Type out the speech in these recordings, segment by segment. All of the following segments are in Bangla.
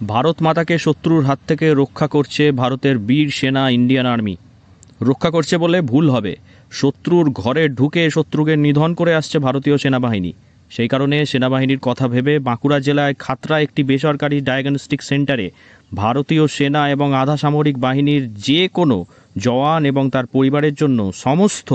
ভারত মাতাকে শত্রুর হাত থেকে রক্ষা করছে ভারতের বীর সেনা ইন্ডিয়ান আর্মি। রক্ষা করছে বলে ভুল হবে, শত্রুর ঘরে ঢুকে শত্রুকে নিধন করে আসছে ভারতীয় সেনাবাহিনী। সেই কারণে সেনাবাহিনীর কথা ভেবে বাঁকুড়া জেলায় খাতড়া একটি বেসরকারি ডায়াগনস্টিক সেন্টারে ভারতীয় সেনা এবং আধা সামরিক বাহিনীর যে কোনো জওয়ান এবং তার পরিবারের জন্য সমস্ত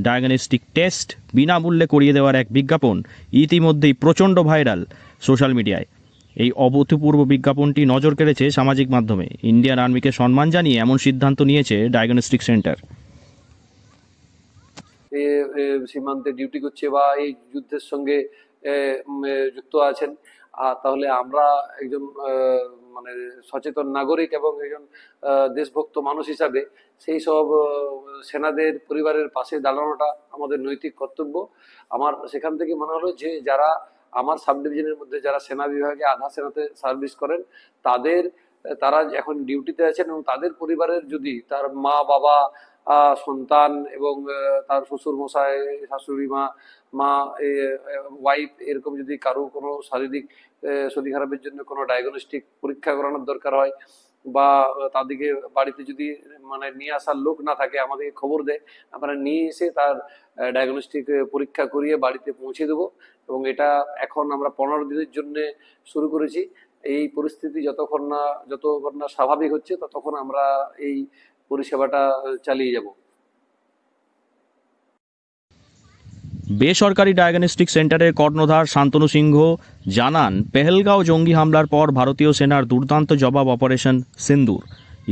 ডায়াগনস্টিক টেস্ট বিনামূল্যে করিয়ে দেওয়ার এক বিজ্ঞাপন ইতিমধ্যেই প্রচণ্ড ভাইরাল সোশ্যাল মিডিয়ায়। এই অভূতপূর্ব বিজ্ঞাপনটি নজর কেড়েছে সামাজিক মাধ্যমে। ইন্ডিয়ান আর্মিকে সম্মান জানিয়ে এমন সিদ্ধান্ত নিয়েছে ডায়াগনস্টিক সেন্টার। সীমান্তে ডিউটি করছে বা এই যুদ্ধের সঙ্গে যুক্ত আছেন, তাহলে আমরা একজন মানে সচেতন নাগরিক এবং একজন দেশভক্ত মানুষ হিসাবে সেই সব সেনাদের পরিবারের পাশে দাঁড়ানোটা আমাদের নৈতিক কর্তব্য। আমার সেখান থেকে মনে হলো যে যারা আমার সাব ডিভিশনের মধ্যে যারা সেনা বিভাগে আধা সেনাতে সার্ভিস করেন, তারা এখন ডিউটিতে আছেন এবং তাদের পরিবারের যদি তার মা বাবা সন্তান এবং তার শ্বশুর মশাই শাশুড়ি মা ওয়াইফ এরকম যদি কারো কোনো শারীরিক শরীর খারাপের জন্য কোনো ডায়াগনস্টিক পরীক্ষা করানোর দরকার হয় বা তাদেরকে বাড়িতে যদি মানে নিয়ে আসার লোক না থাকে আমাদেরকে খবর দেয়, আমরা নিয়ে এসে তার ডায়াগনস্টিক পরীক্ষা করিয়ে বাড়িতে পৌঁছে দেবো। এবং এটা এখন আমরা 15 দিনের জন্য শুরু করেছি। এই পরিস্থিতি যতক্ষণ না স্বাভাবিক হচ্ছে ততক্ষণ আমরা এই পরিষেবাটা চালিয়ে যাব। বেসরকারি ডায়াগনস্টিক সেন্টারের কর্ণধার শান্তনু সিংহ জানান, পেহেলগাঁও জঙ্গি হামলার পর ভারতীয় সেনার দুর্দান্ত জবাব অপারেশন সিন্দুর।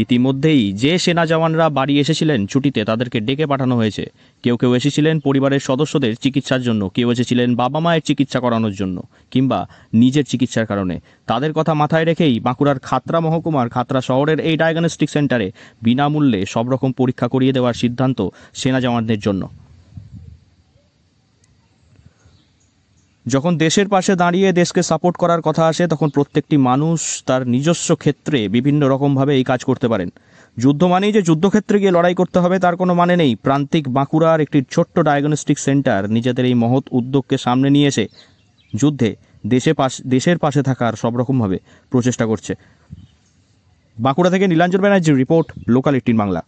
ইতিমধ্যেই যে সেনা জওয়ানরা বাড়ি এসেছিলেন ছুটিতে তাদেরকে ডেকে পাঠানো হয়েছে। কেউ কেউ এসেছিলেন পরিবারের সদস্যদের চিকিৎসার জন্য, কেউ এসেছিলেন বাবা মায়ের চিকিৎসা করানোর জন্য কিংবা নিজের চিকিৎসার কারণে। তাদের কথা মাথায় রেখেই বাঁকুড়ার খাতড়া মহকুমার খাতড়া শহরের এই ডায়াগনস্টিক সেন্টারে বিনামূল্যে সব রকম পরীক্ষা করিয়ে দেওয়ার সিদ্ধান্ত সেনা জওয়ানদের জন্য। যখন দেশের পাশে দাঁড়িয়ে দেশকে সাপোর্ট করার কথা আসে তখন প্রত্যেকটি মানুষ তার নিজস্ব ক্ষেত্রে বিভিন্ন রকমভাবে এই কাজ করতে পারেন। যুদ্ধ মানেই যে যুদ্ধক্ষেত্রে গিয়ে লড়াই করতে হবে তার কোনো মানে নেই। প্রান্তিক বাঁকুড়ার একটি ছোট্ট ডায়াগনস্টিক সেন্টার নিজেদের এই মহৎ উদ্যোগকে সামনে নিয়ে এসে যুদ্ধে দেশের পাশে থাকার সব রকমভাবে প্রচেষ্টা করছে। বাঁকুড়া থেকে নীলাঞ্জন ব্যানার্জির রিপোর্ট, লোকাল 18 বাংলা।